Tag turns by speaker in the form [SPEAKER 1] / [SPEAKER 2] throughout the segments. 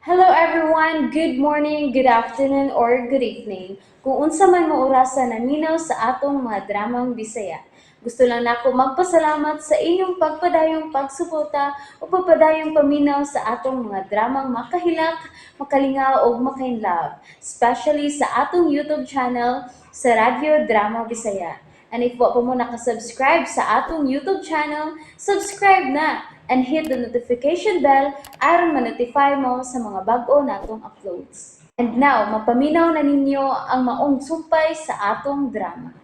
[SPEAKER 1] Hello everyone, good morning, good afternoon, or good evening. Kung unsa man mo orasan naminaw sa atong mga dramang Bisaya. Gusto lang nako magpasalamat sa inyong pagpadayong pagsuporta o pagpadayong paminaw sa atong mga dramang makahilak, makalingaw o makainlove, especially sa atong YouTube channel sa Radyo Drama Bisaya. And if wa pa mo nakasubscribe sa atong YouTube channel, subscribe na and hit the notification bell aron ma-notify mo sa mga bag-o natong uploads. And now, mapaminaw na ninyo ang maong sumpay sa atong drama.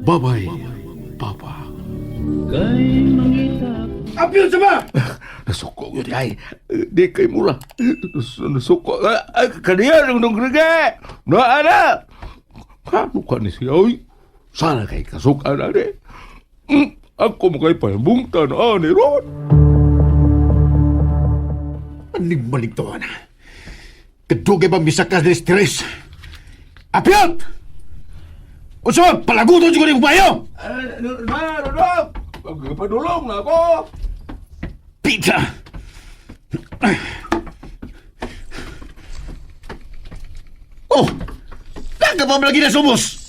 [SPEAKER 2] Babay, Papa.
[SPEAKER 3] Apil sama!
[SPEAKER 2] Nasuko yun ay. Di kay mula. Nasuko. Kaniya nung nung kriga. Naana. Kano ka ni siya? Ay, sana kay kasukan na rin. Ako mo kay pambungtan ani ron.
[SPEAKER 3] Manig-manig to, ana. Kadugay bang misakas na stress? Apil! Unsa man, palaguton ko ni bayo!
[SPEAKER 2] Ano? Pagpadulong na ako.
[SPEAKER 3] Pizza! Oh! Taga pa lagi na sumos!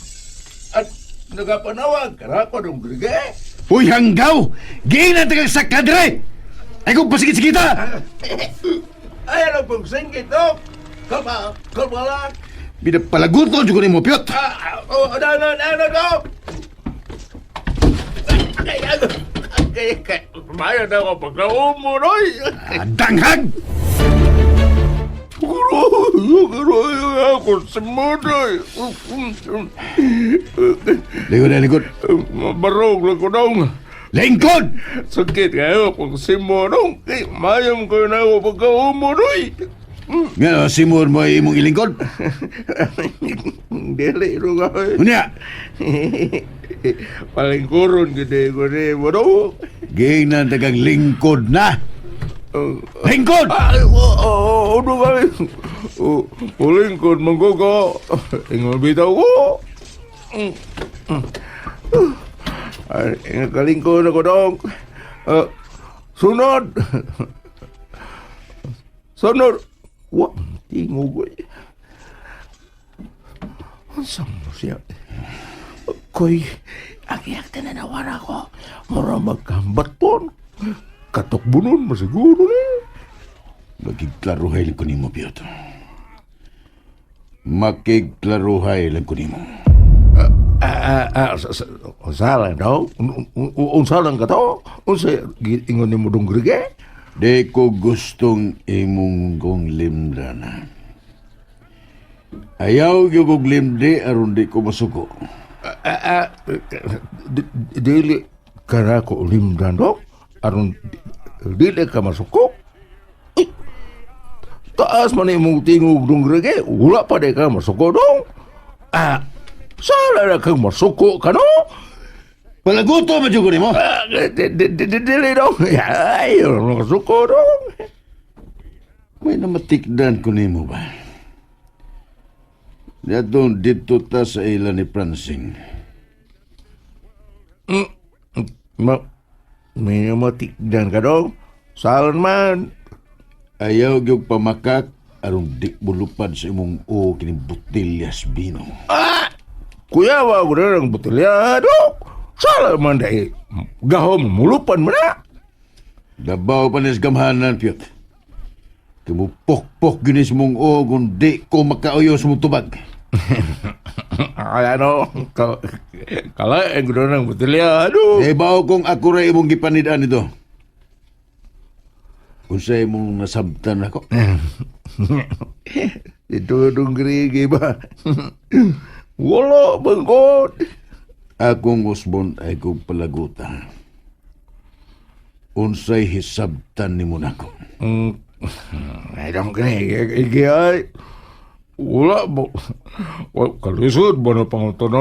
[SPEAKER 2] At nagapanawag. Karako nung kriga.
[SPEAKER 3] Uy, hanggaw! Gay na tagang sa kadre! Ay kung pasigit-sigita!
[SPEAKER 2] Ay, ano pong singkit, no? Kalma lang.
[SPEAKER 3] Pinapalaguton ko ni mo, Piot!
[SPEAKER 2] Ano? Maya na ako pagka-umuroy.
[SPEAKER 3] Danghag!
[SPEAKER 2] Uroy ako sa mudoy.
[SPEAKER 3] Likod na, likod.
[SPEAKER 2] Barog lang ko dong.
[SPEAKER 3] Lingkod!
[SPEAKER 2] Sakit kayo kung si Monong. Mayam ko na ako pagka-umuroy.
[SPEAKER 3] Nga, Simon mo ay imong ilingkod?
[SPEAKER 2] Dili ro nga.
[SPEAKER 3] Unya,
[SPEAKER 2] Palingkuron gede ko ni Monong.
[SPEAKER 3] gay na tagang lingkod na! Lingkod!
[SPEAKER 2] Ano kami? Ulingkod manggogo. Ingon bitaw ko. Kalingkod ako dong. Sunod. Sunod. Wah, tingog ko. Saan mo siya? Koy, ang iyak tinanawan ako. Mura magkambat po. Katok-bunon mo siguro na.
[SPEAKER 3] Makigklaruhay lang ko ni mo, Piot. Makigklaruhay lang ko ni mo.
[SPEAKER 2] Unsalan daw? Unsalan ka to? Unsa ingon ni mo dong grige?
[SPEAKER 3] Di ko gustong imong kong limra na. Ayaw yung kong limdi aron di ko masuko.
[SPEAKER 2] Dili ka na ko ulimdan do? Aron dili ka masuko? Taas man imong tingog dong grige. Wala pa di ka masuko dong? Sala na kang masuko ka no?
[SPEAKER 3] Palaguto mo dyan ko ni mo.
[SPEAKER 2] Dili dong. Ayaw masuko dong.
[SPEAKER 3] May namatikdan ko ni mo ba? Datong dito ta sa ila ni Pransing.
[SPEAKER 2] May matikdan ka dong? Salan man.
[SPEAKER 3] Ayaw yung pamakak aron di bulupad sa imong o kining botellas bino.
[SPEAKER 2] Kuya, wag ko na ng botelya, dong. Salan man dahil gahom mulupan mo na.
[SPEAKER 3] Dabaw pa nis gamhanan, Piot. Kimupok-pok ginis mong o kung di ko makauyo sa mong tubag.
[SPEAKER 2] Ano, kalain ko na ng botelya, dong.
[SPEAKER 3] Baw kung ako rin imong gipanidaan ito. Kung sa'yo mong nasabtan ako.
[SPEAKER 2] Ito dong grigi ba? Wala, bangkot.
[SPEAKER 3] Akong usbon ay kong palaguta. Unsay hisabtan ni mo nako.
[SPEAKER 2] Ay, dong grigi ay. Wala ba? Kalisod ba na pangutan na?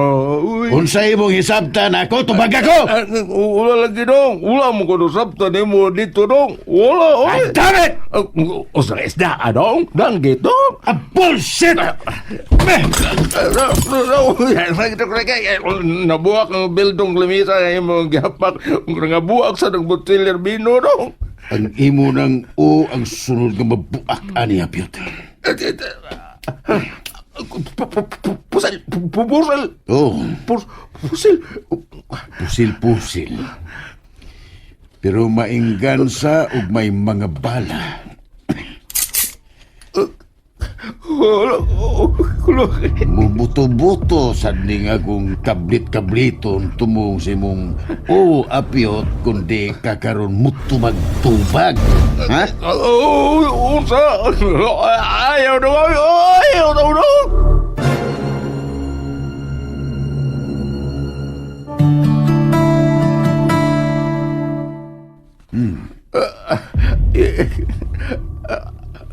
[SPEAKER 3] Unsay mong hisabtan ako, tubag ako!
[SPEAKER 2] Wala lagi dong. Wala mo ko sabtan ni mo dito dong. Wala, oy.
[SPEAKER 3] Damn it!
[SPEAKER 2] Usa isda, dong. Danggit dong.
[SPEAKER 3] Bullshit!
[SPEAKER 2] Nabuak ang bildong lamisa ay mga gihapak. Nga buak sa nagbotelyer bino dong.
[SPEAKER 3] Ang imo ng o ang sunod nga mabuak ani Apyot.
[SPEAKER 2] Pusil! Pusil!
[SPEAKER 3] Oh,
[SPEAKER 2] Pusil!
[SPEAKER 3] pusil-pusil. Pero mainggansa ug may mga bala. Mubuto-buto sa ning akong kablit-kabliton tumong si mong o Apyot kundi kakaron muto magtubag. Ha?
[SPEAKER 2] Unsa? Ayaw na kami! Ayaw na!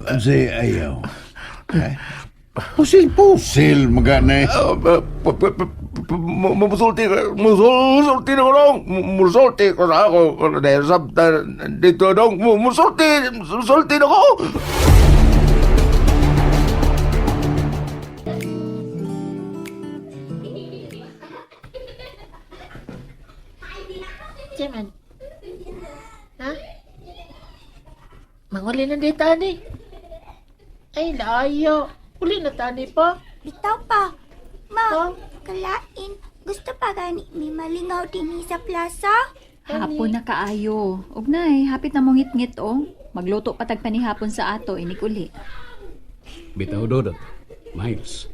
[SPEAKER 3] Unsay ayaw? Ha? Pusil-pusil magana.
[SPEAKER 2] Musulti na ko dong! Musulti ko na ako! Dahil sabta dito dong! Musulti na ko!
[SPEAKER 4] Jaman. Ha? Manguli na di tani. Ay, layo. Uli na tani pa.
[SPEAKER 5] Bitaw pa. Ma,
[SPEAKER 4] Ha?
[SPEAKER 5] kalain. Gusto pa gani may malingaw din sa plaza?
[SPEAKER 6] Hapon na kaayo. Ugnay, hapit na mong ngit-ngit o. Magluto patag panihapon sa ato, inik uli.
[SPEAKER 7] Bitaw Dodot, Miles.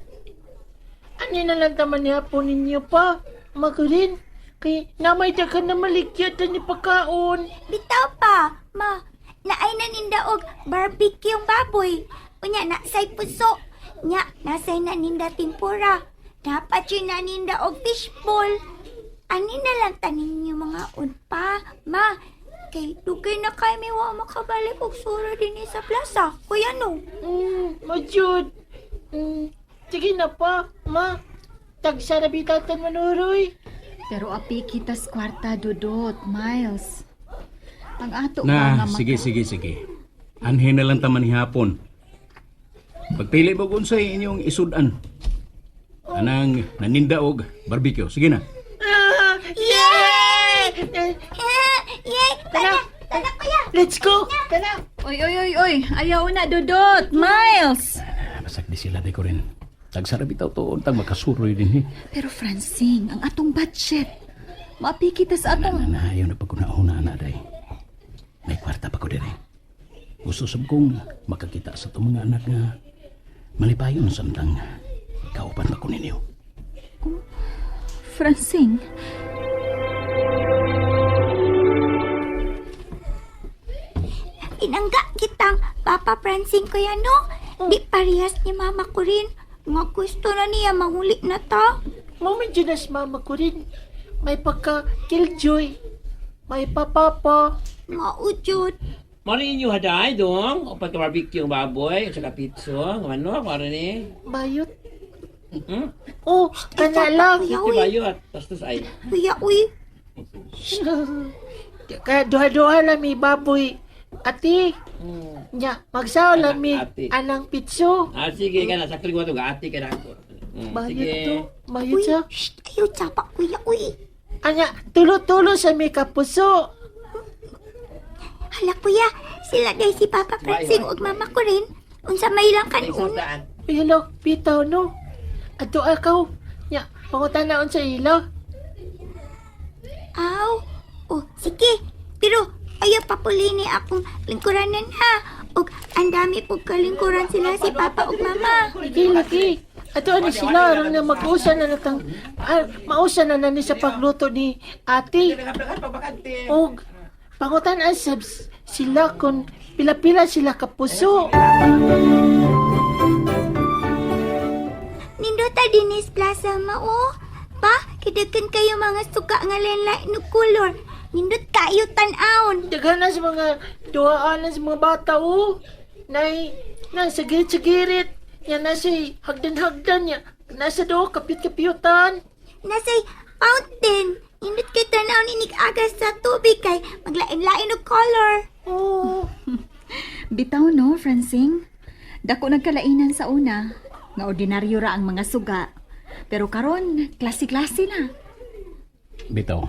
[SPEAKER 4] Ano na lang taman niya po ninyo pa? Magaling. Kay namay ka na maligyat na ni pagkaon.
[SPEAKER 5] Bitaw pa. Ma, naay na ninda og barbecue yung baboy. Unya, nasay puso. Nya, nasay na ninda tempura. Dapat yun na ninda og fishball. Ani na lang tanin yung mga unpa. Ma, kay dugay na kay may wa makabalik og sura din sa plaza. Kuya no?
[SPEAKER 4] Majud. Sige na pa, ma. Tagsara bitatan manuroy.
[SPEAKER 6] Pero api kita sa kwarta, Dudot, Miles. Ang ato
[SPEAKER 7] Na,
[SPEAKER 6] nga
[SPEAKER 7] sige. Anhin na lang taman hapon. Pagpili mo kung sa inyong isudan. Anang nanindaog barbecue. Sige na.
[SPEAKER 4] Yay!
[SPEAKER 5] Yay! Tara! Tara, kuya!
[SPEAKER 4] Let's go! Tara!
[SPEAKER 6] Oy. Ayaw na, Dudot, Miles.
[SPEAKER 7] Masak di sila di ko rin. Tagsara bitaw to. Untang makasuroy din eh.
[SPEAKER 6] Pero Francine, ang atong budget. Maapi kita sa atong...
[SPEAKER 7] Ayaw na pagkunahuna na day. May kwarta pa ko din eh. Gusto sab kong makakita sa itong mga anak nga malipayon samtang kaupan pa ko ninyo.
[SPEAKER 6] Francine,
[SPEAKER 5] Inangga kitang Papa Francine kuya no? Di parehas ni mama ko rin. Nga gusto na niya mahuli na ta.
[SPEAKER 4] Medyo na si mama ko rin. May pagka-killjoy. May papapa.
[SPEAKER 5] Maujud.
[SPEAKER 8] Mari inyo haday dong, o pagka-barbecue ang baboy, at saka pizza, ano, para ni.
[SPEAKER 4] Bayot.
[SPEAKER 8] Hmm?
[SPEAKER 4] Oh, kana lang.
[SPEAKER 5] Kuya,
[SPEAKER 8] Iti
[SPEAKER 5] uy.
[SPEAKER 8] bayot, tastos ay.
[SPEAKER 5] Kuya, uy.
[SPEAKER 4] Kaya duha-duha lang may baboy. Ati, nya, magsaw lang may
[SPEAKER 8] Ati.
[SPEAKER 4] anang pitso.
[SPEAKER 8] Sige ka na, sakli ko ito, gaati ka na ako.
[SPEAKER 4] Bayot
[SPEAKER 8] Sige.
[SPEAKER 4] to. Bayot
[SPEAKER 5] Uy,
[SPEAKER 4] siya.
[SPEAKER 5] shh, ayaw tsapa, kuya, uy.
[SPEAKER 4] Anya, tulo-tulo sa may kapuso.
[SPEAKER 5] Hala, kuya, sila day si Papa Francine ug mama ko rin. Unsa may lang
[SPEAKER 8] Ay,
[SPEAKER 5] kanon.
[SPEAKER 8] saan?
[SPEAKER 4] Ilo, bitaw no. Ato akaw. Nya, pangutanaon sa ilo.
[SPEAKER 5] Aw. Oh, sige. Pero ayaw papuli ni akong lingkuranan ha. Ug ang dami pog kalingkuran sila si Papa ug Mama.
[SPEAKER 4] Lagi. Ato ani sila aron na mag-usa na natang mausa na ni sa pagluto ni ate. Og pangutan sila kung pila-pila sila kapuso.
[SPEAKER 5] Nindota dinis plaza mao. Pa, kidagan kayo mga suka nga lain-lain no color. Nindot kayo tan-aon.
[SPEAKER 4] Dagan na sa mga duaan na sa mga bata oh. Sa girit-girit. Yan na si hagdan-hagdan niya. Nasa do, kapit-kapiyutan.
[SPEAKER 5] Nasay fountain. Nindot kay tan-aon inig agas sa tubig kay maglain-lain no color.
[SPEAKER 4] Oh.
[SPEAKER 6] bitaw no, Francine. Dako nagkalainan sa una. Nga ordinaryo ra ang mga suga. Pero karon, klase-klase na.
[SPEAKER 7] Bitaw,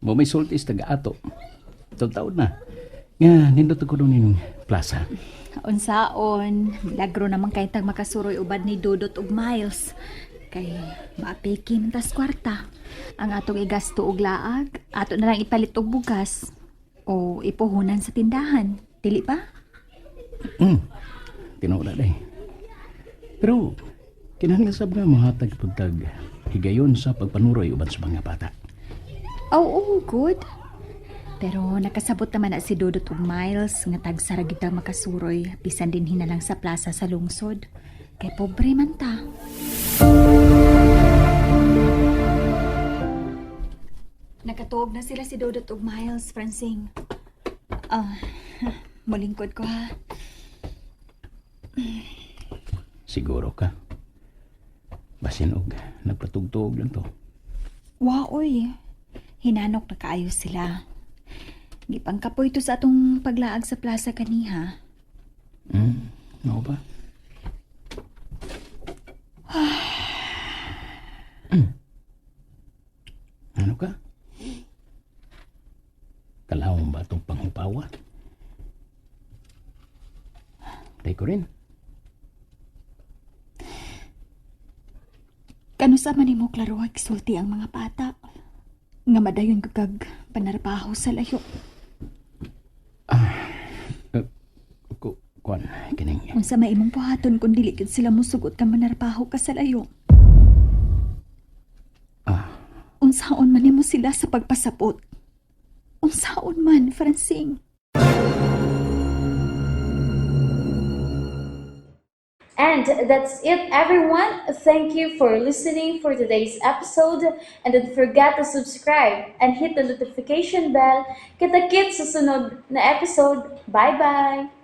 [SPEAKER 7] mo may sultis taga ato. Itong taon na. Nga, nindot ko doon yung plaza.
[SPEAKER 6] Unsaon, milagro naman kay tag makasuroy ubad ni Dudot ug Miles. Kay maapiki man tas kwarta. Ang atong igasto og laag, ato na lang ipalit og bugas o ipuhunan sa tindahan. Dili pa?
[SPEAKER 7] Tinuod day. Pero, kinahanglasab nga mahatag pagtag higayon sa pagpanuroy uban sa mga bata.
[SPEAKER 6] Oo, good. Pero nakasabot naman na si Dudot ug Miles nga tagsara gid ang makasuroy bisan din hinalang sa plaza sa lungsod. Kay pobre man ta. Nakatuog na sila si Dudot ug Miles, Francine. Mulingkod ko ha.
[SPEAKER 7] Siguro ka. Basin og nagpatugtog lang to.
[SPEAKER 6] Waoy, hinanok na kaayos sila. Gipangkapoy to sa atong paglaag sa plaza kaniha.
[SPEAKER 7] Ano ba? Ano ka? Kalawang ba itong panghupawa? Tay ko rin.
[SPEAKER 6] Kano sa man mo klaro sulti ang mga bata. Nga madayon kag panarpaho sa layo.
[SPEAKER 7] Kuan, kining.
[SPEAKER 6] Unsa may imong puhaton kung dili gid sila musugot ka manarpaho ka sa layo. Unsaon man nimo sila sa pagpasapot. Unsaon man, Francine.
[SPEAKER 1] And that's it, everyone. Thank you for listening for today's episode. And don't forget to subscribe and hit the notification bell. Kita-kits sa sunod na episode. Bye-bye!